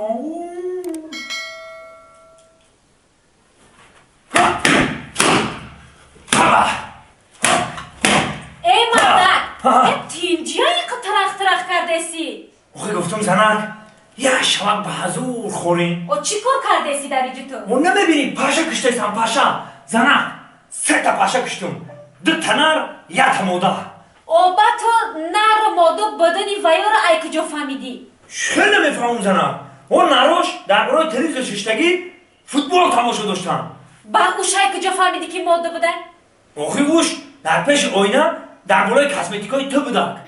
ای مردک تینجیایی که ترخ کردسی آخه گفتم زنک یک شبک به حضور خورین و چی کار کردسی در اینجا تو؟ و نمیبینی پاشا کشتیسم پاشا زنک 3 تا پاشا کشتم 2 تنر 1 تا موده او با تو نر مادو بدنی ویا را ای کجا فهمیدی؟ خیلی نمیفهمم زنک و نروش در برای تلویزیون ششتگی فوتبال تماشا داشتم با اوش ای کجا فهمیدی که ماده بودن؟ آخه اوش در پیش آینه در برای کسمتیکای تو بودن